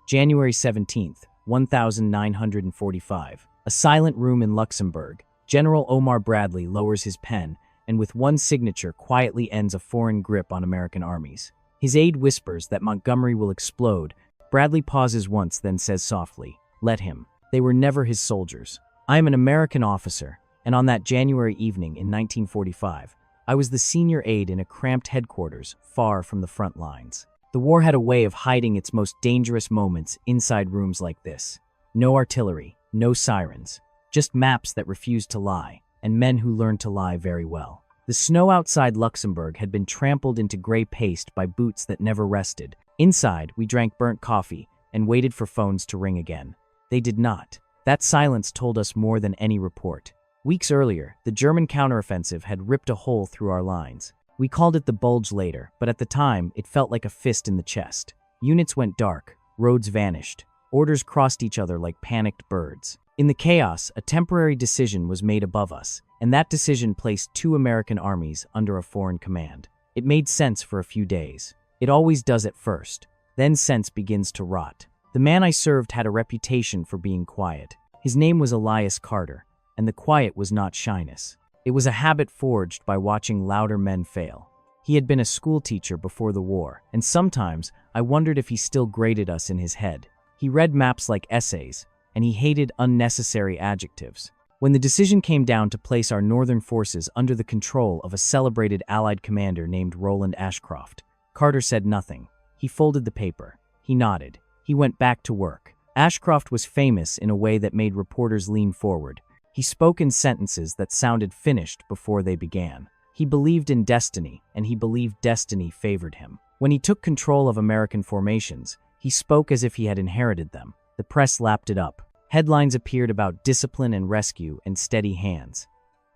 January 17th, 1945. A silent room in Luxembourg. General Omar Bradley lowers his pen and with one signature quietly ends a foreign grip on American armies. His aide whispers that Montgomery will explode. Bradley pauses once, then says softly, "Let him. They were never his soldiers. I am an American officer, and on that January evening in 1945, I was the senior aide in a cramped headquarters far from the front lines. The war had a way of hiding its most dangerous moments inside rooms like this. No artillery, no sirens, just maps that refused to lie, and men who learned to lie very well. The snow outside Luxembourg had been trampled into gray paste by boots that never rested. Inside, we drank burnt coffee and waited for phones to ring again. They did not. That silence told us more than any report. Weeks earlier, the German counteroffensive had ripped a hole through our lines. We called it the bulge later, but at the time, it felt like a fist in the chest. Units went dark, roads vanished, orders crossed each other like panicked birds. In the chaos, a temporary decision was made above us, and that decision placed 2 American armies under a foreign command. It made sense for a few days. It always does at first. Then sense begins to rot. The man I served had a reputation for being quiet. His name was Elias Carter, and the quiet was not shyness. It was a habit forged by watching louder men fail. He had been a schoolteacher before the war, and sometimes I wondered if he still graded us in his head. He read maps like essays, and he hated unnecessary adjectives. When the decision came down to place our northern forces under the control of a celebrated Allied commander named Roland Ashcroft, Carter said nothing. He folded the paper. He nodded. He went back to work. Ashcroft was famous in a way that made reporters lean forward. He spoke in sentences that sounded finished before they began. He believed in destiny, and he believed destiny favored him. When he took control of American formations, he spoke as if he had inherited them. The press lapped it up. Headlines appeared about discipline and rescue and steady hands.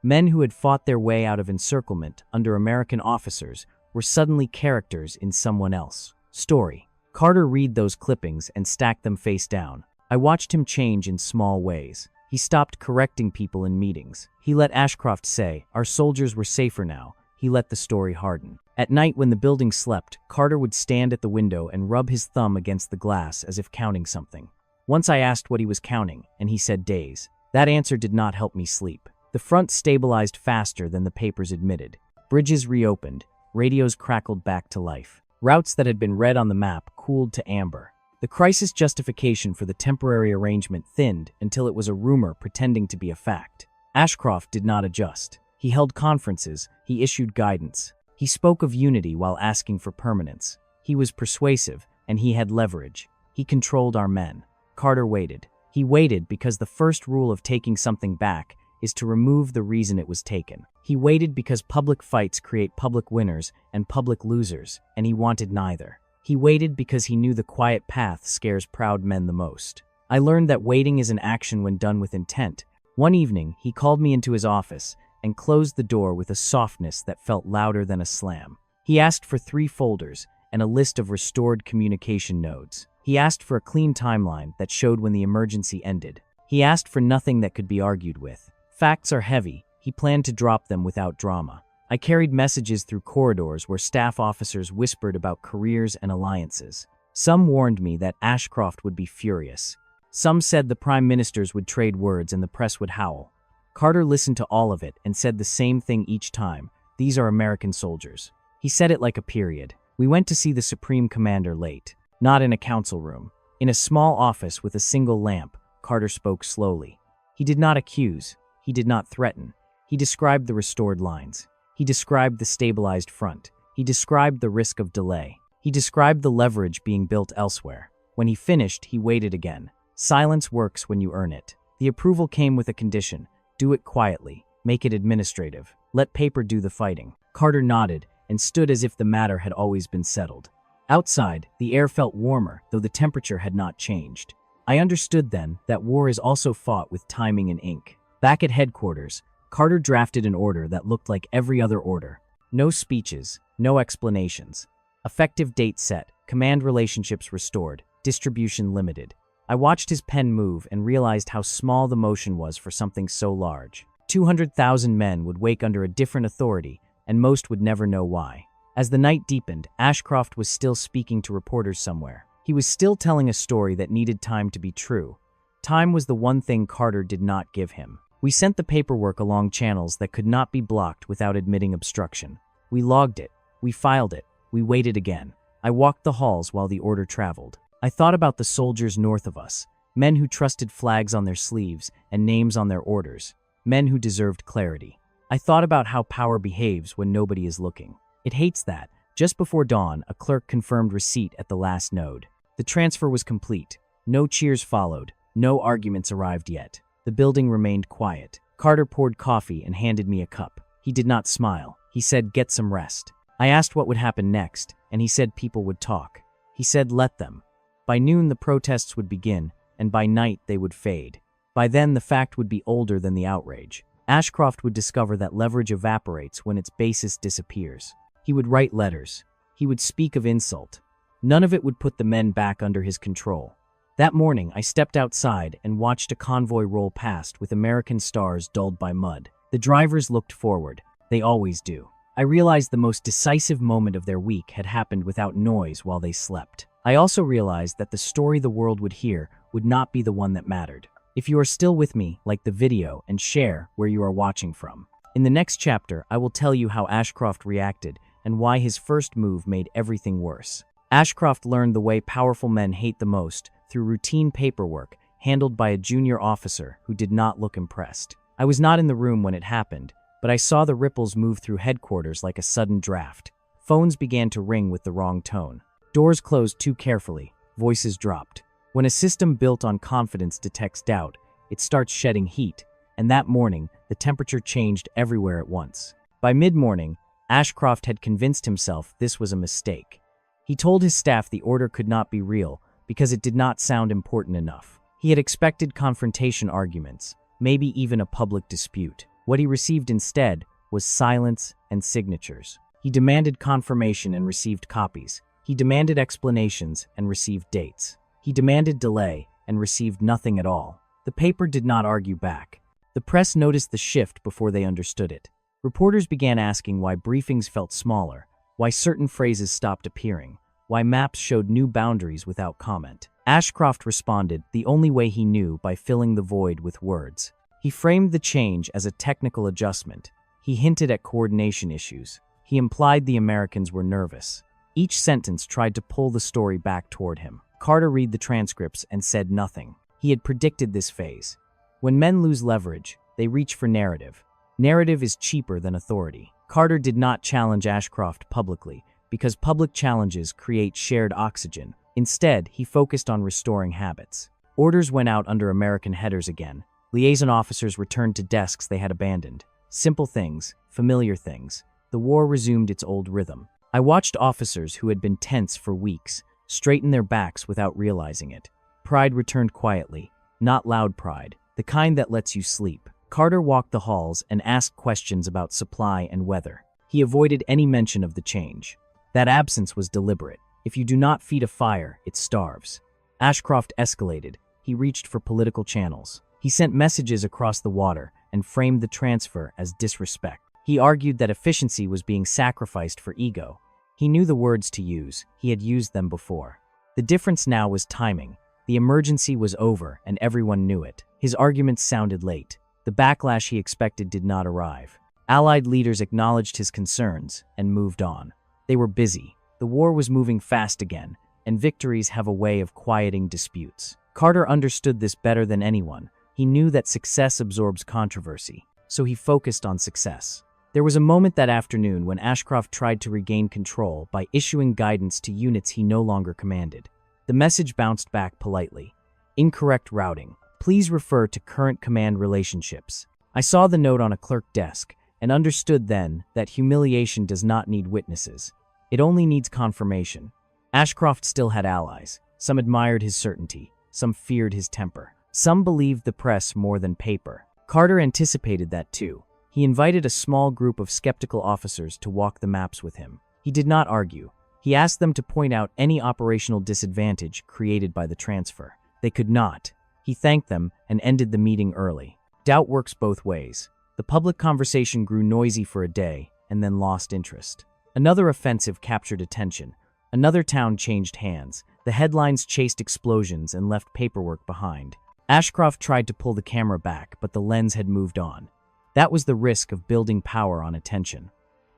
Men who had fought their way out of encirclement under American officers were suddenly characters in someone else's story. Carter read those clippings and stacked them face down. I watched him change in small ways. He stopped correcting people in meetings. He let Ashcroft say, "Our soldiers were safer now." He let the story harden. At night when the building slept, Carter would stand at the window and rub his thumb against the glass as if counting something. Once I asked what he was counting, and he said days. That answer did not help me sleep. The front stabilized faster than the papers admitted. Bridges reopened. Radios crackled back to life. Routes that had been red on the map cooled to amber. The crisis justification for the temporary arrangement thinned until it was a rumor pretending to be a fact. Ashcroft did not adjust. He held conferences. He issued guidance. He spoke of unity while asking for permanence. He was persuasive, and he had leverage. He controlled our men. Carter waited. He waited because the first rule of taking something back is to remove the reason it was taken. He waited because public fights create public winners and public losers, and he wanted neither. He waited because he knew the quiet path scares proud men the most. I learned that waiting is an action when done with intent. One evening, he called me into his office and closed the door with a softness that felt louder than a slam. He asked for 3 folders and a list of restored communication nodes. He asked for a clean timeline that showed when the emergency ended. He asked for nothing that could be argued with. Facts are heavy. He planned to drop them without drama. I carried messages through corridors where staff officers whispered about careers and alliances. Some warned me that Ashcroft would be furious. Some said the prime ministers would trade words and the press would howl. Carter listened to all of it and said the same thing each time. These are American soldiers. He said it like a period. We went to see the Supreme Commander late. Not in a council room. In a small office with a single lamp, Carter spoke slowly. He did not accuse. He did not threaten. He described the restored lines. He described the stabilized front. He described the risk of delay. He described the leverage being built elsewhere. When he finished, he waited again. Silence works when you earn it. The approval came with a condition. Do it quietly. Make it administrative. Let paper do the fighting. Carter nodded and stood as if the matter had always been settled. Outside, the air felt warmer, though the temperature had not changed. I understood then that war is also fought with timing and ink. Back at headquarters, Carter drafted an order that looked like every other order. No speeches, no explanations. Effective date set, command relationships restored, distribution limited. I watched his pen move and realized how small the motion was for something so large. 200,000 men would wake under a different authority, and most would never know why. As the night deepened, Ashcroft was still speaking to reporters somewhere. He was still telling a story that needed time to be true. Time was the one thing Carter did not give him. We sent the paperwork along channels that could not be blocked without admitting obstruction. We logged it. We filed it. We waited again. I walked the halls while the order traveled. I thought about the soldiers north of us, men who trusted flags on their sleeves and names on their orders, men who deserved clarity. I thought about how power behaves when nobody is looking. It hates that. Just before dawn, a clerk confirmed receipt at the last node. The transfer was complete. No cheers followed. No arguments arrived yet. The building remained quiet. Carter poured coffee and handed me a cup. He did not smile. He said, "Get some rest." I asked what would happen next, and he said people would talk. He said, "Let them." By noon, the protests would begin, and by night, they would fade. By then, the fact would be older than the outrage. Ashcroft would discover that leverage evaporates when its basis disappears. He would write letters. He would speak of insult. None of it would put the men back under his control. That morning, I stepped outside and watched a convoy roll past with American stars dulled by mud. The drivers looked forward. They always do. I realized the most decisive moment of their week had happened without noise while they slept. I also realized that the story the world would hear would not be the one that mattered. If you are still with me, like the video and share where you are watching from. In the next chapter, I will tell you how Ashcroft reacted and why his first move made everything worse. Ashcroft learned the way powerful men hate the most through routine paperwork handled by a junior officer who did not look impressed. I was not in the room when it happened, but I saw the ripples move through headquarters like a sudden draft. Phones began to ring with the wrong tone. Doors closed too carefully. Voices dropped. When a system built on confidence detects doubt, it starts shedding heat, and that morning, the temperature changed everywhere at once. By mid-morning, Ashcroft had convinced himself this was a mistake. He told his staff the order could not be real because it did not sound important enough. He had expected confrontation arguments, maybe even a public dispute. What he received instead was silence and signatures. He demanded confirmation and received copies. He demanded explanations and received dates. He demanded delay and received nothing at all. The paper did not argue back. The press noticed the shift before they understood it. Reporters began asking why briefings felt smaller, why certain phrases stopped appearing, why maps showed new boundaries without comment. Ashcroft responded the only way he knew, by filling the void with words. He framed the change as a technical adjustment. He hinted at coordination issues. He implied the Americans were nervous. Each sentence tried to pull the story back toward him. Carter read the transcripts and said nothing. He had predicted this phase. When men lose leverage, they reach for narrative. Narrative is cheaper than authority. Carter did not challenge Ashcroft publicly, because public challenges create shared oxygen. Instead, he focused on restoring habits. Orders went out under American headers again. Liaison officers returned to desks they had abandoned. Simple things, familiar things. The war resumed its old rhythm. I watched officers who had been tense for weeks straighten their backs without realizing it. Pride returned quietly, not loud pride, the kind that lets you sleep. Carter walked the halls and asked questions about supply and weather. He avoided any mention of the change. That absence was deliberate. If you do not feed a fire, it starves. Ashcroft escalated. He reached for political channels. He sent messages across the water and framed the transfer as disrespect. He argued that efficiency was being sacrificed for ego. He knew the words to use. He had used them before. The difference now was timing. The emergency was over, and everyone knew it. His arguments sounded late. The backlash he expected did not arrive. Allied leaders acknowledged his concerns and moved on. They were busy. The war was moving fast again, and victories have a way of quieting disputes. Carter understood this better than anyone. He knew that success absorbs controversy, so he focused on success. There was a moment that afternoon when Ashcroft tried to regain control by issuing guidance to units he no longer commanded. The message bounced back politely. Incorrect routing. Please refer to current command relationships. I saw the note on a clerk desk and understood then that humiliation does not need witnesses. It only needs confirmation. Ashcroft still had allies. Some admired his certainty. Some feared his temper. Some believed the press more than paper. Carter anticipated that too. He invited a small group of skeptical officers to walk the maps with him. He did not argue. He asked them to point out any operational disadvantage created by the transfer. They could not. He thanked them and ended the meeting early. Doubt works both ways. The public conversation grew noisy for a day and then lost interest. Another offensive captured attention. Another town changed hands. The headlines chased explosions and left paperwork behind. Ashcroft tried to pull the camera back, but the lens had moved on. That was the risk of building power on attention.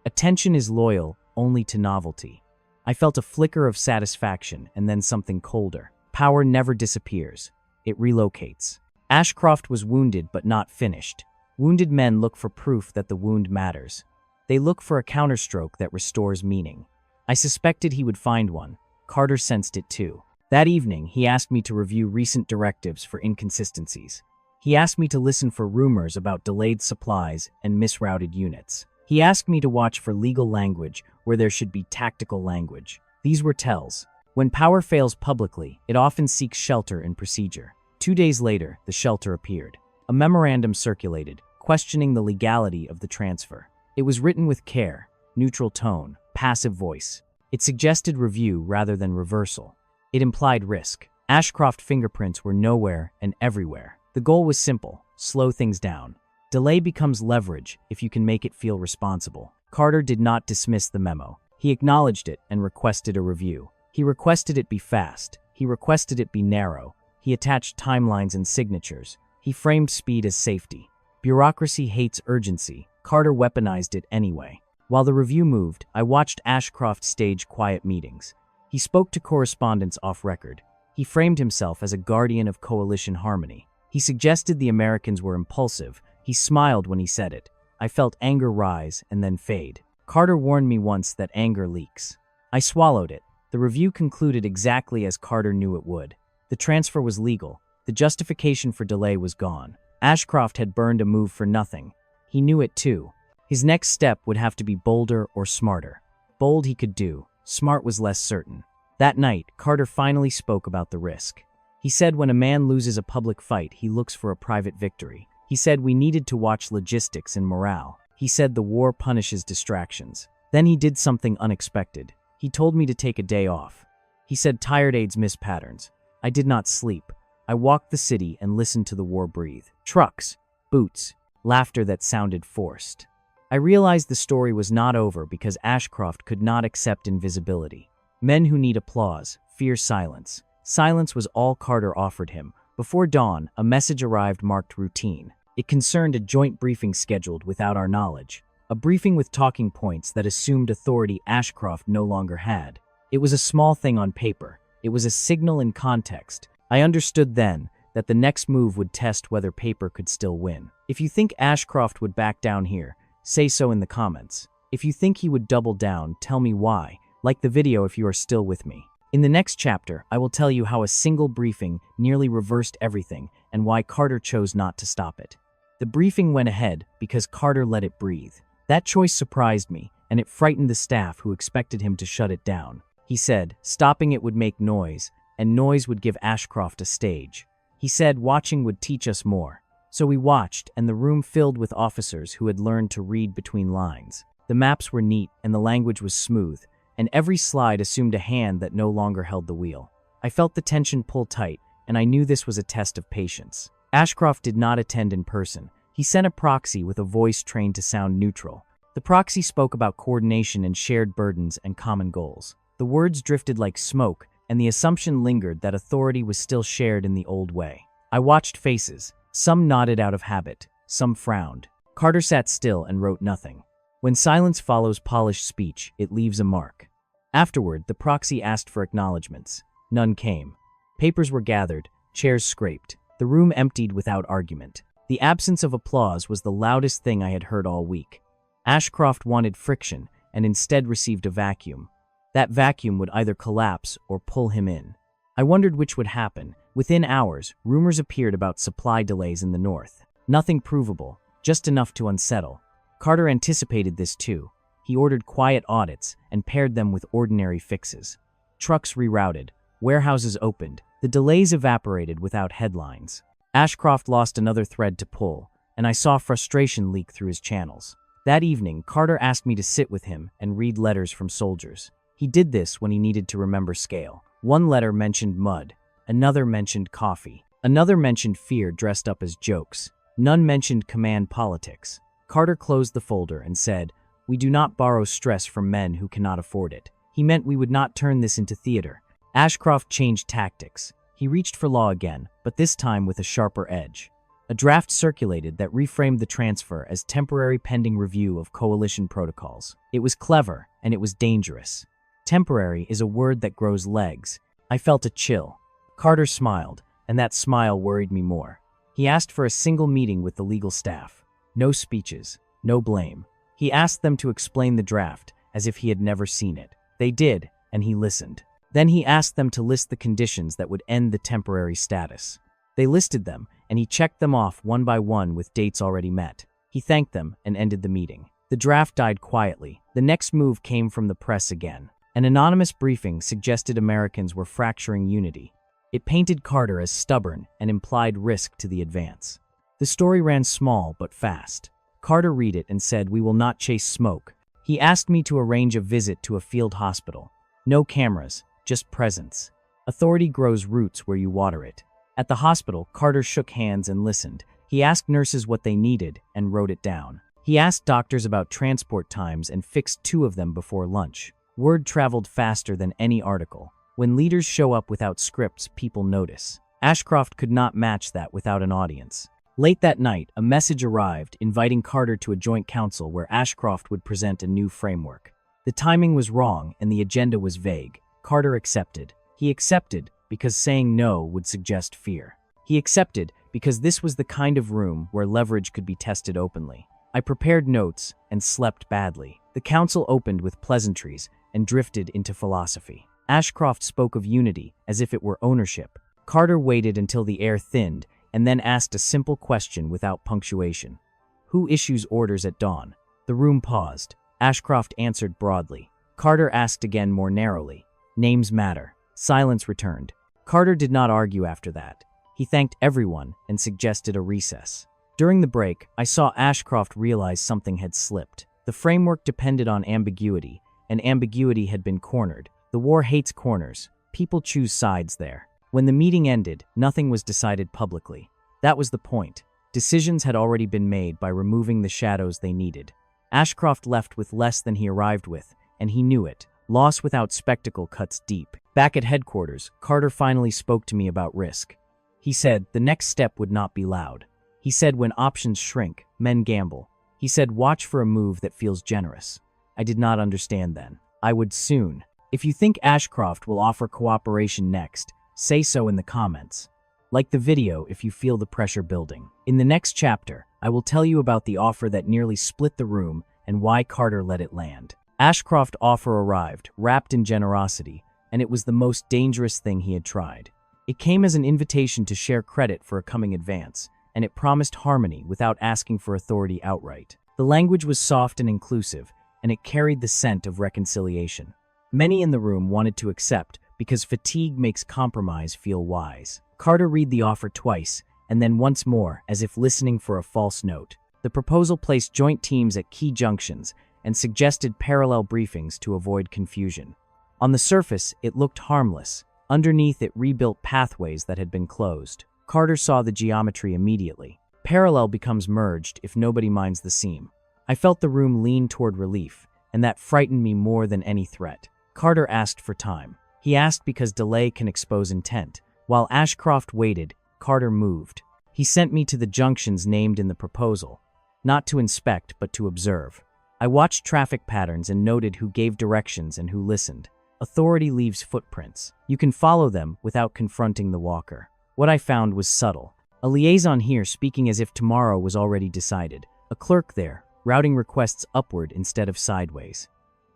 Attention is loyal only to novelty. I felt a flicker of satisfaction and then something colder. Power never disappears. It relocates. Ashcroft was wounded but not finished. Wounded men look for proof that the wound matters. They look for a counterstroke that restores meaning. I suspected he would find one. Carter sensed it too. That evening, he asked me to review recent directives for inconsistencies. He asked me to listen for rumors about delayed supplies and misrouted units. He asked me to watch for legal language where there should be tactical language. These were tells. When power fails publicly, it often seeks shelter in procedure. 2 days later, the shelter appeared. A memorandum circulated, questioning the legality of the transfer. It was written with care, neutral tone, passive voice. It suggested review rather than reversal. It implied risk. Ashcroft fingerprints were nowhere and everywhere. The goal was simple: slow things down. Delay becomes leverage if you can make it feel responsible. Carter did not dismiss the memo. He acknowledged it and requested a review. He requested it be fast. He requested it be narrow. He attached timelines and signatures. He framed speed as safety. Bureaucracy hates urgency. Carter weaponized it anyway. While the review moved, I watched Ashcroft stage quiet meetings. He spoke to correspondents off record. He framed himself as a guardian of coalition harmony. He suggested the Americans were impulsive. He smiled when he said it. I felt anger rise and then fade. Carter warned me once that anger leaks. I swallowed it. The review concluded exactly as Carter knew it would. The transfer was legal. The justification for delay was gone. Ashcroft had burned a move for nothing. He knew it too. His next step would have to be bolder or smarter. Bold he could do. Smart was less certain. That night, Carter finally spoke about the risk. He said when a man loses a public fight, he looks for a private victory. He said we needed to watch logistics and morale. He said the war punishes distractions. Then he did something unexpected. He told me to take a day off. He said tired aides miss patterns. I did not sleep. I walked the city and listened to the war breathe. Trucks, boots, laughter that sounded forced. I realized the story was not over because Ashcroft could not accept invisibility. Men who need applause fear silence. Silence was all Carter offered him. Before dawn, a message arrived marked routine. It concerned a joint briefing scheduled without our knowledge. A briefing with talking points that assumed authority Ashcroft no longer had. It was a small thing on paper. It was a signal in context. I understood then that the next move would test whether paper could still win. If you think Ashcroft would back down here, say so in the comments. If you think he would double down, tell me why. Like the video if you are still with me. In the next chapter, I will tell you how a single briefing nearly reversed everything and why Carter chose not to stop it. The briefing went ahead because Carter let it breathe. That choice surprised me, and it frightened the staff who expected him to shut it down. He said, stopping it would make noise, and noise would give Ashcroft a stage. He said watching would teach us more. So we watched, and the room filled with officers who had learned to read between lines. The maps were neat, and the language was smooth, and every slide assumed a hand that no longer held the wheel. I felt the tension pull tight, and I knew this was a test of patience. Ashcroft did not attend in person. He sent a proxy with a voice trained to sound neutral. The proxy spoke about coordination and shared burdens and common goals. The words drifted like smoke, and the assumption lingered that authority was still shared in the old way. I watched faces. Some nodded out of habit. Some frowned. Carter sat still and wrote nothing. When silence follows polished speech, it leaves a mark. Afterward, the proxy asked for acknowledgments. None came. Papers were gathered, chairs scraped. The room emptied without argument. The absence of applause was the loudest thing I had heard all week. Ashcroft wanted friction, and instead received a vacuum. That vacuum would either collapse or pull him in. I wondered which would happen. Within hours, rumors appeared about supply delays in the north. Nothing provable, just enough to unsettle. Carter anticipated this too. He ordered quiet audits and paired them with ordinary fixes. Trucks rerouted, warehouses opened, the delays evaporated without headlines. Ashcroft lost another thread to pull, and I saw frustration leak through his channels. That evening, Carter asked me to sit with him and read letters from soldiers. He did this when he needed to remember scale. One letter mentioned mud, another mentioned coffee, another mentioned fear dressed up as jokes. None mentioned command politics. Carter closed the folder and said, "We do not borrow stress from men who cannot afford it." He meant we would not turn this into theater. Ashcroft changed tactics. He reached for law again, but this time with a sharper edge. A draft circulated that reframed the transfer as temporary pending review of coalition protocols. It was clever, and it was dangerous. Temporary is a word that grows legs. I felt a chill. Carter smiled, and that smile worried me more. He asked for a single meeting with the legal staff. No speeches, no blame. He asked them to explain the draft, as if he had never seen it. They did, and he listened. Then he asked them to list the conditions that would end the temporary status. They listed them, and he checked them off one by one with dates already met. He thanked them and ended the meeting. The draft died quietly. The next move came from the press again. An anonymous briefing suggested Americans were fracturing unity. It painted Carter as stubborn and implied risk to the advance. The story ran small but fast. Carter read it and said, "We will not chase smoke." He asked me to arrange a visit to a field hospital. No cameras, just presence. Authority grows roots where you water it. At the hospital, Carter shook hands and listened. He asked nurses what they needed and wrote it down. He asked doctors about transport times and fixed 2 of them before lunch. Word traveled faster than any article. When leaders show up without scripts, people notice. Ashcroft could not match that without an audience. Late that night, a message arrived inviting Carter to a joint council where Ashcroft would present a new framework. The timing was wrong and the agenda was vague. Carter accepted. He accepted because saying no would suggest fear. He accepted because this was the kind of room where leverage could be tested openly. I prepared notes and slept badly. The council opened with pleasantries and drifted into philosophy. Ashcroft spoke of unity as if it were ownership. Carter waited until the air thinned and then asked a simple question without punctuation. Who issues orders at dawn? The room paused. Ashcroft answered broadly. Carter asked again more narrowly. Names matter. Silence returned. Carter did not argue after that. He thanked everyone and suggested a recess. During the break, I saw Ashcroft realize something had slipped. The framework depended on ambiguity, and ambiguity had been cornered. The war hates corners. People choose sides there. When the meeting ended, nothing was decided publicly. That was the point. Decisions had already been made by removing the shadows they needed. Ashcroft left with less than he arrived with, and he knew it. Loss without spectacle cuts deep. Back at headquarters, Carter finally spoke to me about risk. He said the next step would not be loud. He said when options shrink, men gamble. He said watch for a move that feels generous. I did not understand then. I would soon. If you think Ashcroft will offer cooperation next, say so in the comments. Like the video if you feel the pressure building. In the next chapter, I will tell you about the offer that nearly split the room and why Carter let it land. Ashcroft's offer arrived, wrapped in generosity, and it was the most dangerous thing he had tried. It came as an invitation to share credit for a coming advance, and it promised harmony without asking for authority outright. The language was soft and inclusive, and it carried the scent of reconciliation. Many in the room wanted to accept because fatigue makes compromise feel wise. Carter read the offer twice, and then once more, as if listening for a false note. The proposal placed joint teams at key junctions and suggested parallel briefings to avoid confusion. On the surface, it looked harmless. Underneath, it rebuilt pathways that had been closed. Carter saw the geometry immediately. Parallel becomes merged if nobody minds the seam. I felt the room lean toward relief, and that frightened me more than any threat. Carter asked for time. He asked because delay can expose intent. While Ashcroft waited, Carter moved. He sent me to the junctions named in the proposal, not to inspect but to observe. I watched traffic patterns and noted who gave directions and who listened. Authority leaves footprints. You can follow them without confronting the walker. What I found was subtle. A liaison here speaking as if tomorrow was already decided. A clerk there, routing requests upward instead of sideways.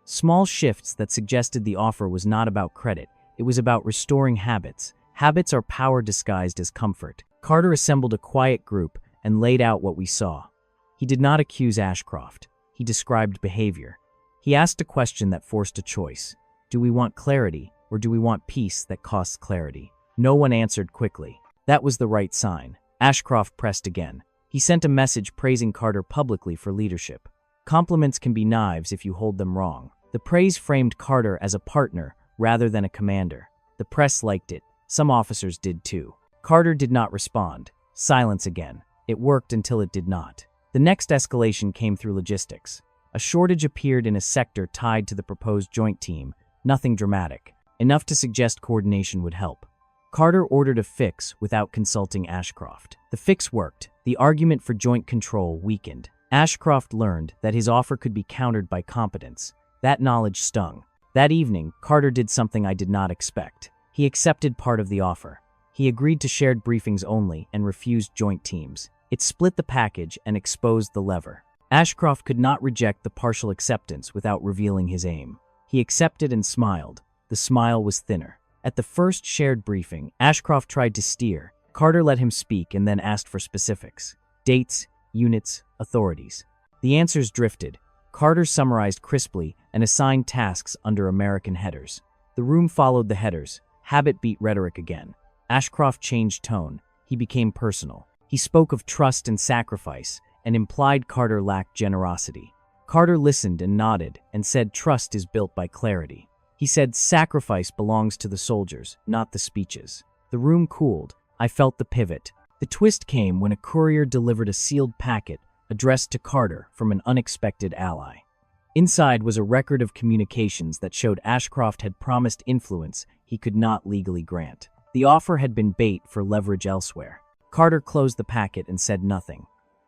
Small shifts that suggested the offer was not about credit. It was about restoring habits. Habits are power disguised as comfort. Carter assembled a quiet group and laid out what we saw. He did not accuse Ashcroft. He described behavior. He asked a question that forced a choice. Do we want clarity, or do we want peace that costs clarity? No one answered quickly. That was the right sign. Ashcroft pressed again. He sent a message praising Carter publicly for leadership. Compliments can be knives if you hold them wrong. The praise framed Carter as a partner rather than a commander. The press liked it. Some officers did too. Carter did not respond. Silence again. It worked until it did not. The next escalation came through logistics. A shortage appeared in a sector tied to the proposed joint team, Nothing dramatic. Enough to suggest coordination would help. Carter ordered a fix without consulting Ashcroft. The fix worked. The argument for joint control weakened. Ashcroft learned that his offer could be countered by competence. That knowledge stung. That evening, Carter did something I did not expect. He accepted part of the offer. He agreed to shared briefings only and refused joint teams. It split the package and exposed the lever. Ashcroft could not reject the partial acceptance without revealing his aim. He accepted and smiled. The smile was thinner. At the first shared briefing, Ashcroft tried to steer. Carter let him speak and then asked for specifics. Dates, units, authorities. The answers drifted. Carter summarized crisply and assigned tasks under American headers. The room followed the headers. Habit beat rhetoric again. Ashcroft changed tone. He became personal. He spoke of trust and sacrifice, and implied Carter lacked generosity. Carter listened and nodded and said trust is built by clarity. He said sacrifice belongs to the soldiers, not the speeches. The room cooled. I felt the pivot. The twist came when a courier delivered a sealed packet addressed to Carter from an unexpected ally. Inside was a record of communications that showed Ashcroft had promised influence he could not legally grant. The offer had been bait for leverage elsewhere. Carter closed the packet and said nothing.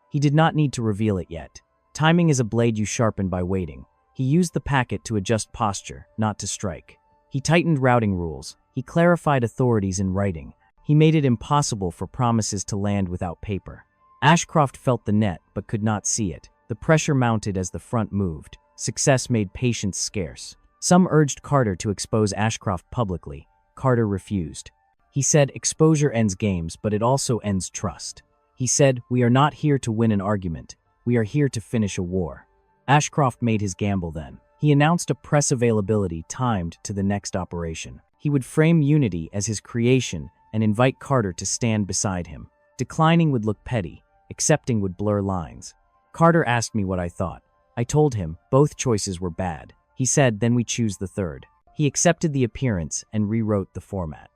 He did not need to reveal it yet. Timing is a blade you sharpen by waiting. He used the packet to adjust posture, not to strike. He tightened routing rules. He clarified authorities in writing. He made it impossible for promises to land without paper. Ashcroft felt the net but could not see it. The pressure mounted as the front moved. Success made patience scarce. Some urged Carter to expose Ashcroft publicly. Carter refused. He said exposure ends games, but it also ends trust. He said, we are not here to win an argument. We are here to finish a war. Ashcroft made his gamble then. He announced a press availability timed to the next operation. He would frame unity as his creation and invite Carter to stand beside him. Declining would look petty. Accepting would blur lines. Carter asked me what I thought. I told him both choices were bad. He said, then we choose the third. He accepted the appearance and rewrote the format.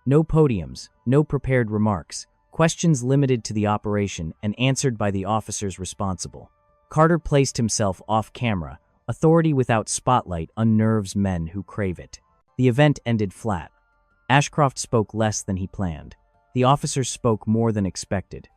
No podiums, no prepared remarks, questions limited to the operation and answered by the officers responsible. Carter placed himself off camera. Authority without spotlight unnerves men who crave it. The event ended flat. Ashcroft spoke less than he planned. The officers spoke more than expected.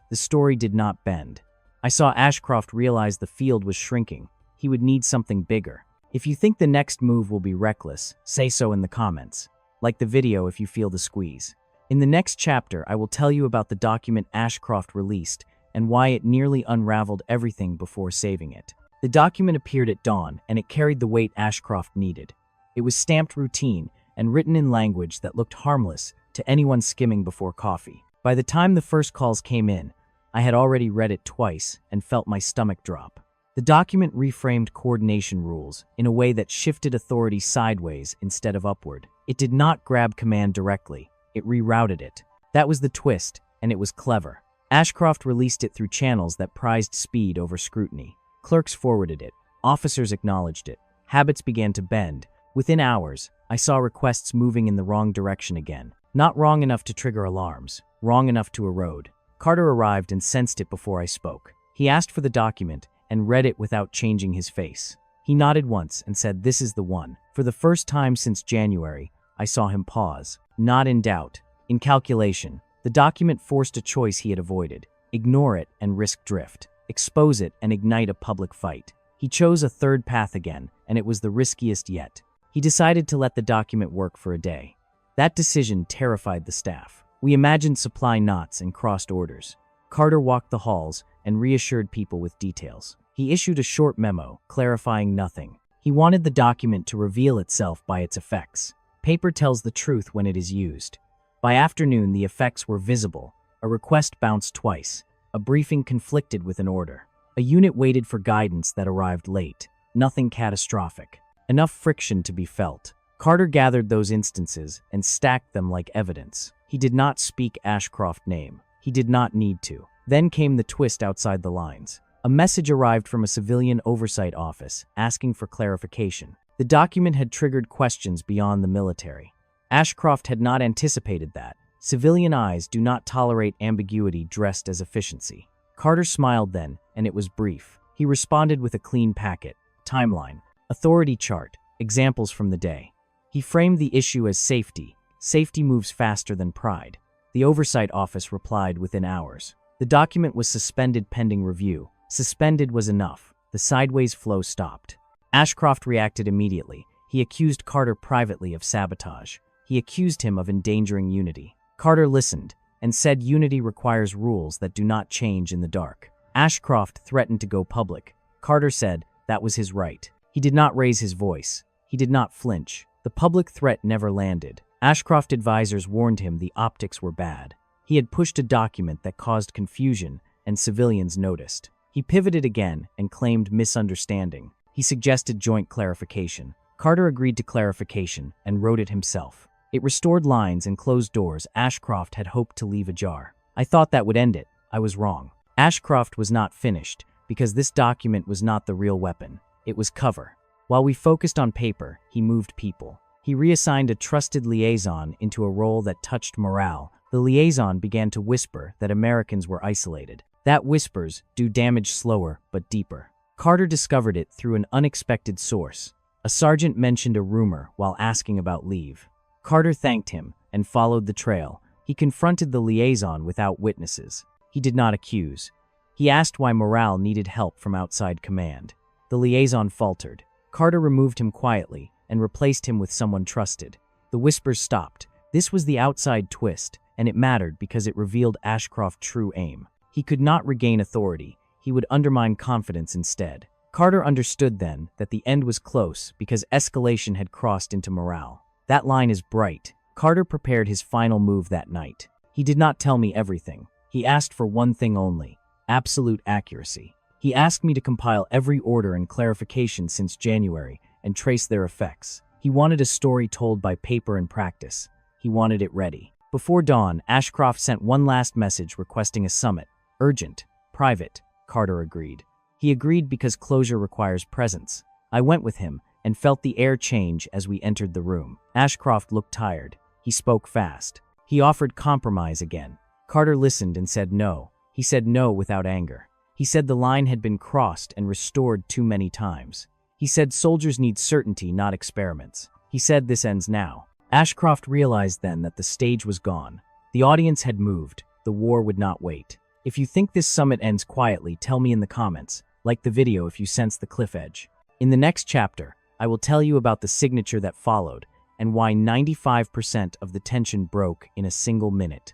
The story did not bend. I saw Ashcroft realize the field was shrinking. He would need something bigger. If you think the next move will be reckless, say so in the comments. Like the video if you feel the squeeze. In the next chapter, I will tell you about the document Ashcroft released and why it nearly unraveled everything before saving it. The document appeared at dawn, and it carried the weight Ashcroft needed. It was stamped routine and written in language that looked harmless to anyone skimming before coffee. By the time the first calls came in, I had already read it twice and felt my stomach drop. The document reframed coordination rules in a way that shifted authority sideways instead of upward. It did not grab command directly. It rerouted it. That was the twist, and it was clever. Ashcroft released it through channels that prized speed over scrutiny. Clerks forwarded it. Officers acknowledged it. Habits began to bend. Within hours, I saw requests moving in the wrong direction again. Not wrong enough to trigger alarms, wrong enough to erode. Carter arrived and sensed it before I spoke. He asked for the document and read it without changing his face. He nodded once and said, "This is the one." For the first time since January, I saw him pause. Not in doubt, in calculation. The document forced a choice he had avoided. Ignore it and risk drift. Expose it and ignite a public fight. He chose a third path again, and it was the riskiest yet. He decided to let the document work for a day. That decision terrified the staff. We imagined supply knots and crossed orders. Carter walked the halls and reassured people with details. He issued a short memo, clarifying nothing. He wanted the document to reveal itself by its effects. Paper tells the truth when it is used. By afternoon, the effects were visible. A request bounced twice. A briefing conflicted with an order. A unit waited for guidance that arrived late. Nothing catastrophic. Enough friction to be felt. Carter gathered those instances and stacked them like evidence. He did not speak Ashcroft's name. He did not need to. Then came the twist outside the lines. A message arrived from a civilian oversight office asking for clarification. The document had triggered questions beyond the military. Ashcroft had not anticipated that. Civilian eyes do not tolerate ambiguity dressed as efficiency. Carter smiled then, and it was brief. He responded with a clean packet, timeline, authority chart, examples from the day. He framed the issue as safety. Safety moves faster than pride. The Oversight Office replied within hours. The document was suspended pending review. Suspended was enough. The sideways flow stopped. Ashcroft reacted immediately. He accused Carter privately of sabotage. He accused him of endangering unity. Carter listened and said unity requires rules that do not change in the dark. Ashcroft threatened to go public. Carter said that was his right. He did not raise his voice. He did not flinch. The public threat never landed. Ashcroft advisors warned him the optics were bad. He had pushed a document that caused confusion, and civilians noticed. He pivoted again and claimed misunderstanding. He suggested joint clarification. Carter agreed to clarification and wrote it himself. It restored lines and closed doors Ashcroft had hoped to leave ajar. I thought that would end it. I was wrong. Ashcroft was not finished, because this document was not the real weapon. It was cover. While we focused on paper, he moved people. He reassigned a trusted liaison into a role that touched morale. The liaison began to whisper that Americans were isolated. That whispers do damage slower but deeper. Carter discovered it through an unexpected source. A sergeant mentioned a rumor while asking about leave. Carter thanked him and followed the trail. He confronted the liaison without witnesses. He did not accuse. He asked why morale needed help from outside command. The liaison faltered. Carter removed him quietly and replaced him with someone trusted. The whispers stopped. This was the outside twist, and it mattered because it revealed Ashcroft's true aim. He could not regain authority. He would undermine confidence instead. Carter understood then that the end was close because escalation had crossed into morale. That line is bright. Carter prepared his final move that night. He did not tell me everything. He asked for one thing only: absolute accuracy. He asked me to compile every order and clarification since January and trace their effects. He wanted a story told by paper and practice. He wanted it ready. Before dawn, Ashcroft sent one last message requesting a summit. Urgent. Private. Carter agreed. He agreed because closure requires presence. I went with him and felt the air change as we entered the room. Ashcroft looked tired. He spoke fast. He offered compromise again. Carter listened and said no. He said no without anger. He said the line had been crossed and restored too many times. He said soldiers need certainty, not experiments. He said this ends now. Ashcroft realized then that the stage was gone. The audience had moved. The war would not wait. If you think this summit ends quietly, tell me in the comments. Like the video if you sense the cliff edge. In the next chapter, I will tell you about the signature that followed and why 95% of the tension broke in a single minute.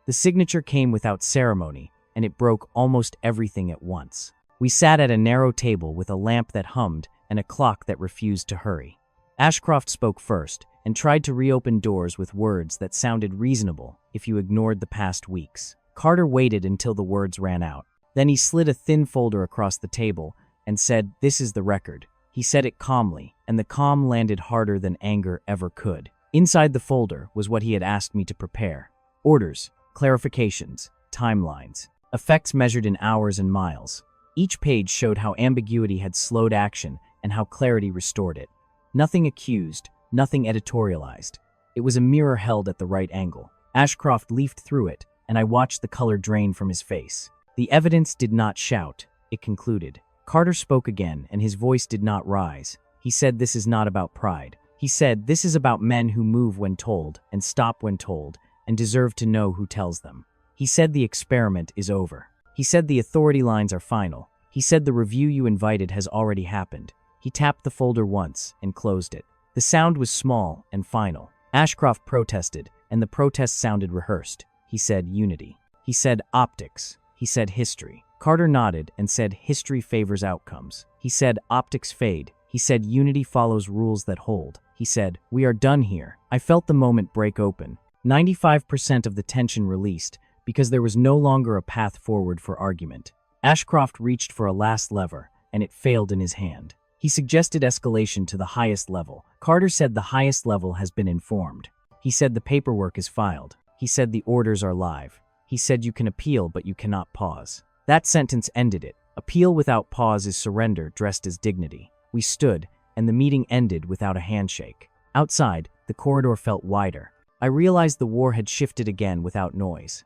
The signature came without ceremony, and it broke almost everything at once. We sat at a narrow table with a lamp that hummed and a clock that refused to hurry. Ashcroft spoke first and tried to reopen doors with words that sounded reasonable if you ignored the past weeks. Carter waited until the words ran out. Then he slid a thin folder across the table and said, "This is the record." He said it calmly, and the calm landed harder than anger ever could. Inside the folder was what he had asked me to prepare. Orders, clarifications, timelines, effects measured in hours and miles. Each page showed how ambiguity had slowed action and how clarity restored it. Nothing accused, nothing editorialized. It was a mirror held at the right angle. Ashcroft leafed through it, and I watched the color drain from his face. The evidence did not shout, it concluded. Carter spoke again, and his voice did not rise. He said this is not about pride. He said this is about men who move when told and stop when told and deserve to know who tells them. He said the experiment is over. He said the authority lines are final. He said the review you invited has already happened. He tapped the folder once and closed it. The sound was small and final. Ashcroft protested, and the protest sounded rehearsed. He said unity. He said optics. He said history. Carter nodded and said history favors outcomes. He said optics fade. He said unity follows rules that hold. He said, we are done here. I felt the moment break open. 95% of the tension released because there was no longer a path forward for argument. Ashcroft reached for a last lever, and it failed in his hand. He suggested escalation to the highest level. Carter said the highest level has been informed. He said the paperwork is filed. He said the orders are live. He said you can appeal, but you cannot pause. That sentence ended it. Appeal without pause is surrender dressed as dignity. We stood, and the meeting ended without a handshake. Outside, the corridor felt wider. I realized the war had shifted again without noise.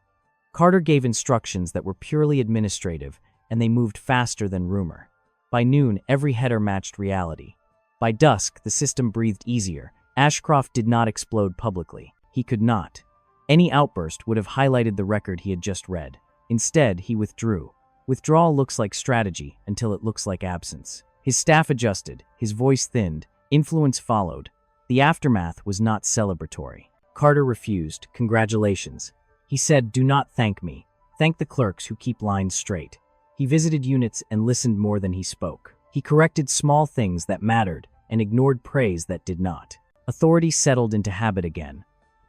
Carter gave instructions that were purely administrative, and they moved faster than rumor. By noon, every header matched reality. By dusk, the system breathed easier, Ashcroft did not explode publicly. He could not. Any outburst would have highlighted the record he had just read. Instead, he withdrew. Withdrawal looks like strategy until it looks like absence. His staff adjusted, his voice thinned, influence followed. The aftermath was not celebratory. Carter refused. Congratulations. He said, do not thank me. Thank the clerks who keep lines straight. He visited units and listened more than he spoke. He corrected small things that mattered and ignored praise that did not. Authority settled into habit again.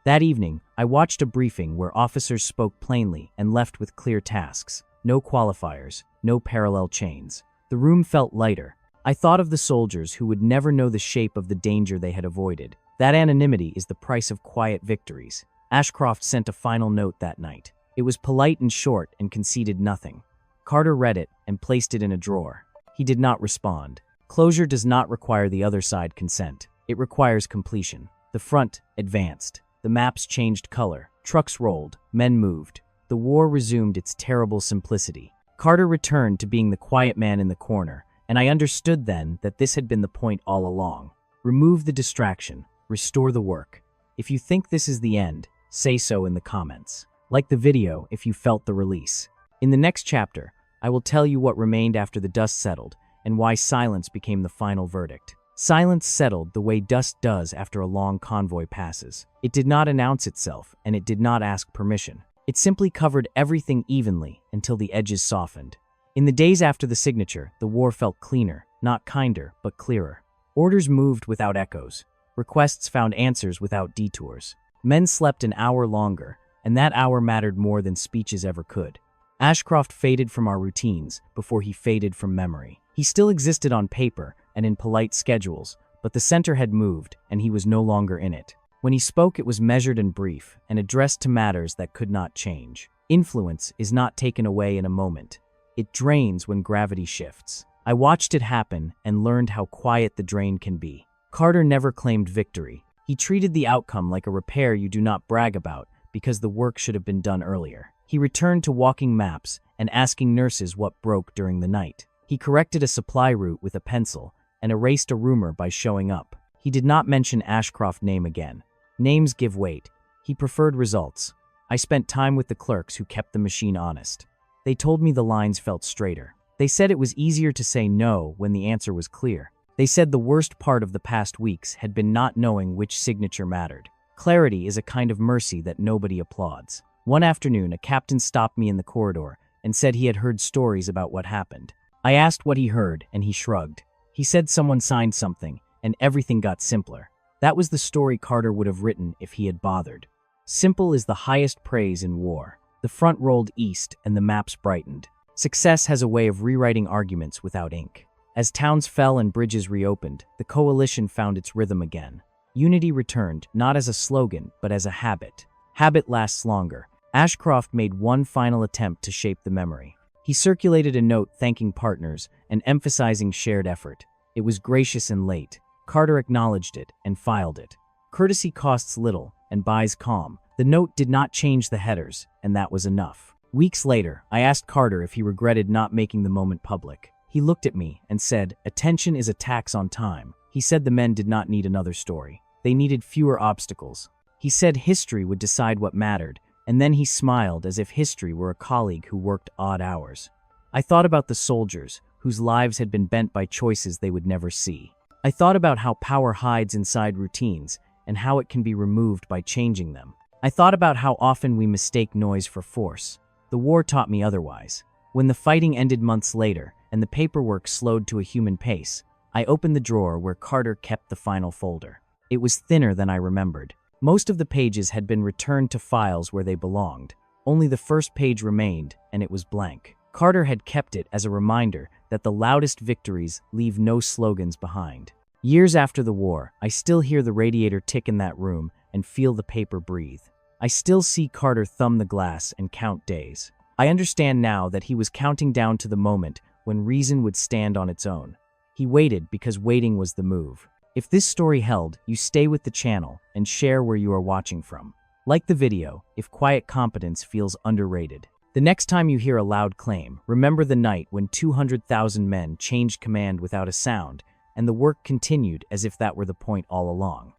That evening, I watched a briefing where officers spoke plainly and left with clear tasks. No qualifiers, no parallel chains. The room felt lighter. I thought of the soldiers who would never know the shape of the danger they had avoided. That anonymity is the price of quiet victories. Ashcroft sent a final note that night. It was polite and short and conceded nothing. Carter read it and placed it in a drawer. He did not respond. Closure does not require the other side consent. It requires completion. The front advanced. The maps changed color. Trucks rolled. Men moved. The war resumed its terrible simplicity. Carter returned to being the quiet man in the corner, and I understood then that this had been the point all along. Remove the distraction. Restore the work. If you think this is the end, say so in the comments. Like the video if you felt the release. In the next chapter, I will tell you what remained after the dust settled and why silence became the final verdict. Silence settled the way dust does after a long convoy passes. It did not announce itself, and it did not ask permission. It simply covered everything evenly until the edges softened. In the days after the signature, the war felt cleaner, not kinder, but clearer. Orders moved without echoes. Requests found answers without detours. Men slept an hour longer, and that hour mattered more than speeches ever could. Ashcroft faded from our routines before he faded from memory. He still existed on paper and in polite schedules, but the center had moved, and he was no longer in it. When he spoke, it was measured and brief, and addressed to matters that could not change. Influence is not taken away in a moment. It drains when gravity shifts. I watched it happen and learned how quiet the drain can be. Carter never claimed victory. He treated the outcome like a repair you do not brag about because the work should have been done earlier. He returned to walking maps and asking nurses what broke during the night. He corrected a supply route with a pencil and erased a rumor by showing up. He did not mention Ashcroft's name again. Names give weight. He preferred results. I spent time with the clerks who kept the machine honest. They told me the lines felt straighter. They said it was easier to say no when the answer was clear. They said the worst part of the past weeks had been not knowing which signature mattered. Clarity is a kind of mercy that nobody applauds. One afternoon, a captain stopped me in the corridor and said he had heard stories about what happened. I asked what he heard, and he shrugged. He said someone signed something, and everything got simpler. That was the story Carter would have written if he had bothered. Simple is the highest praise in war. The front rolled east, and the maps brightened. Success has a way of rewriting arguments without ink. As towns fell and bridges reopened, the coalition found its rhythm again. Unity returned, not as a slogan, but as a habit. Habit lasts longer. Ashcroft made one final attempt to shape the memory. He circulated a note thanking partners and emphasizing shared effort. It was gracious and late. Carter acknowledged it and filed it. Courtesy costs little and buys calm. The note did not change the headers, and that was enough. Weeks later, I asked Carter if he regretted not making the moment public. He looked at me and said, "Attention is a tax on time." He said the men did not need another story. They needed fewer obstacles. He said history would decide what mattered, and then he smiled as if history were a colleague who worked odd hours. I thought about the soldiers, whose lives had been bent by choices they would never see. I thought about how power hides inside routines and how it can be removed by changing them. I thought about how often we mistake noise for force. The war taught me otherwise. When the fighting ended months later and the paperwork slowed to a human pace, I opened the drawer where Carter kept the final folder. It was thinner than I remembered. Most of the pages had been returned to files where they belonged. Only the first page remained, and it was blank. Carter had kept it as a reminder that the loudest victories leave no slogans behind. Years after the war, I still hear the radiator tick in that room and feel the paper breathe. I still see Carter thumb the glass and count days. I understand now that he was counting down to the moment when reason would stand on its own. He waited because waiting was the move. If this story held, you stay with the channel and share where you are watching from. Like the video if quiet competence feels underrated. The next time you hear a loud claim, remember the night when 200,000 men changed command without a sound, and the work continued as if that were the point all along.